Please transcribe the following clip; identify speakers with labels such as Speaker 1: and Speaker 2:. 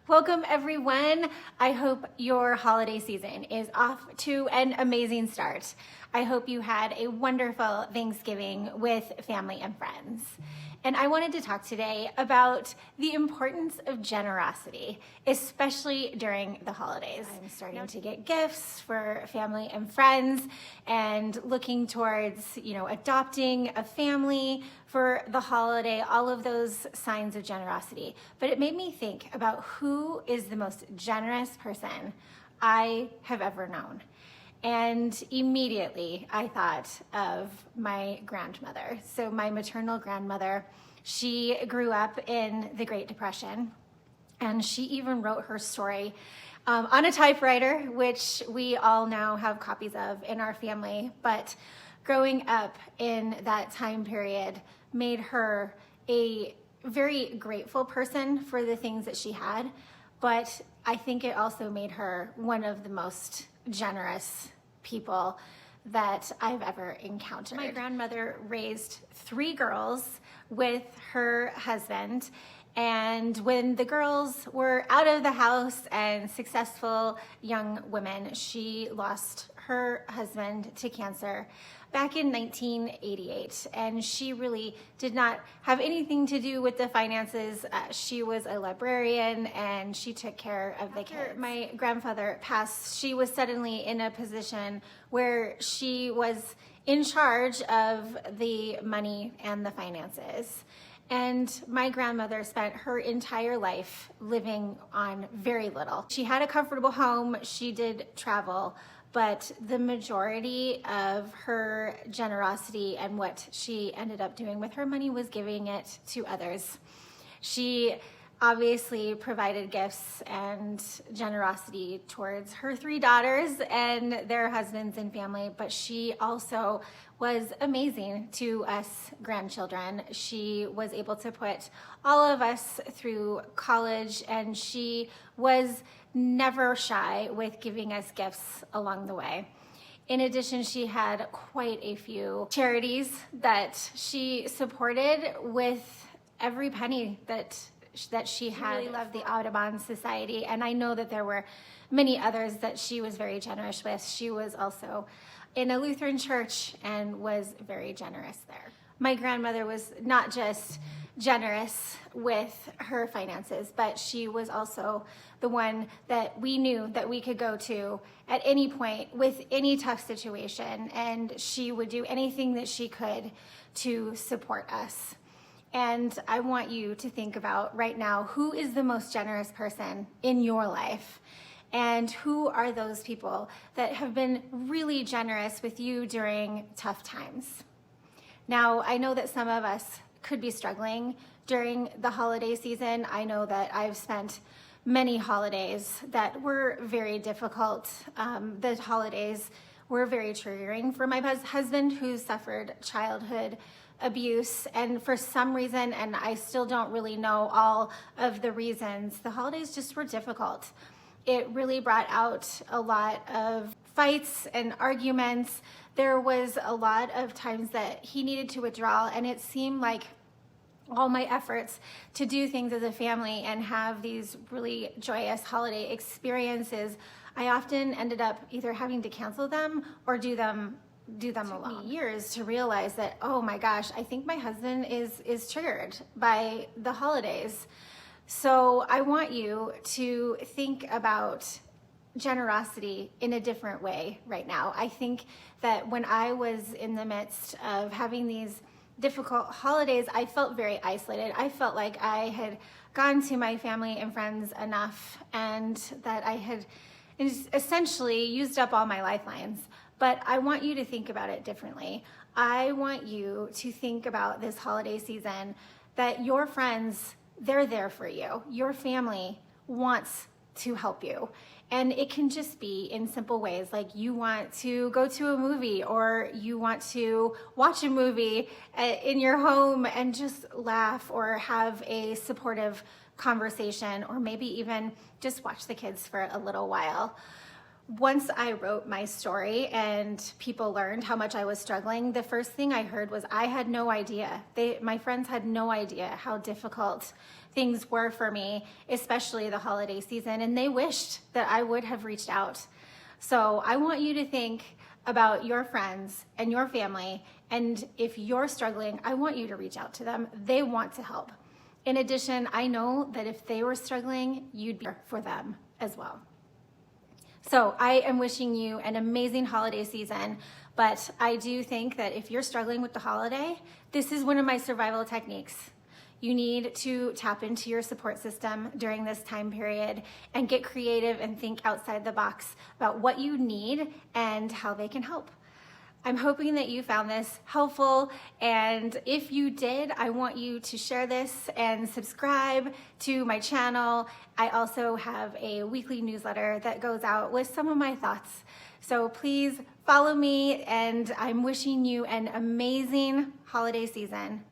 Speaker 1: Welcome everyone. I hope your holiday season is off to an amazing start. I hope you had a wonderful Thanksgiving with family and friends. And I wanted to talk today about the importance of generosity, especially during the holidays. I'm starting to get gifts for family and friends and looking towards, adopting a family for the holiday, all of those signs of generosity. But it made me think about who is the most generous person I have ever known. And immediately I thought of my grandmother. So my maternal grandmother, she grew up in the Great Depression, and she even wrote her story on a typewriter, which we all now have copies of in our family. But growing up in that time period made her a very grateful person for the things that she had. But I think it also made her one of the most generous people that I've ever encountered. My grandmother raised 3 girls with her husband, and when the girls were out of the house and successful young women, she lost her husband to cancer back in 1988, and she really did not have anything to do with the finances. She was a librarian, and she took care of the kids. After my grandfather passed, she was suddenly in a position where she was in charge of the money and the finances. And my grandmother spent her entire life living on very little. She had a comfortable home, she did travel, but the majority of her generosity and what she ended up doing with her money was giving it to others. She obviously provided gifts and generosity towards her 3 daughters and their husbands and family, but she also was amazing to us grandchildren. She was able to put all of us through college, and she was never shy with giving us gifts along the way. In addition, she had quite a few charities that she supported with every penny that she had. Really loved the Audubon Society, and I know that there were many others that she was very generous with. She was also in a Lutheran church and was very generous there. My grandmother was not just generous with her finances, but she was also the one that we knew that we could go to at any point with any tough situation, and she would do anything that she could to support us. And I want you to think about right now, who is the most generous person in your life? And who are those people that have been really generous with you during tough times? Now, I know that some of us could be struggling during the holiday season. I know that I've spent many holidays that were very difficult. The holidays were very triggering for my husband, who suffered childhood abuse, and for some reason, and I still don't really know all of the reasons, the holidays just were difficult. It really brought out a lot of fights and arguments. There was a lot of times that he needed to withdraw, and it seemed like all my efforts to do things as a family and have these really joyous holiday experiences, I often ended up either having to cancel them or do them alone. It took me years to realize that, oh my gosh, I think my husband is triggered by the holidays. So I want you to think about generosity in a different way right now. I think that when I was in the midst of having these difficult holidays, I felt very isolated. I felt like I had gone to my family and friends enough, and that I had essentially used up all my lifelines. But I want you to think about it differently. I want you to think about this holiday season that your friends, they're there for you. Your family wants to help you. And it can just be in simple ways, like you want to go to a movie, or you want to watch a movie in your home and just laugh, or have a supportive conversation, or maybe even just watch the kids for a little while. Once I wrote my story and people learned how much I was struggling, the first thing I heard was I had no idea. My friends had no idea how difficult things were for me, especially the holiday season, and they wished that I would have reached out. So I want you to think about your friends and your family, and if you're struggling, I want you to reach out to them. They want to help. In addition, I know that if they were struggling, you'd be there for them as well. So I am wishing you an amazing holiday season, but I do think that if you're struggling with the holiday, this is one of my survival techniques. You need to tap into your support system during this time period and get creative and think outside the box about what you need and how they can help. I'm hoping that you found this helpful, and if you did, I want you to share this and subscribe to my channel. I also have a weekly newsletter that goes out with some of my thoughts. So please follow me, and I'm wishing you an amazing holiday season.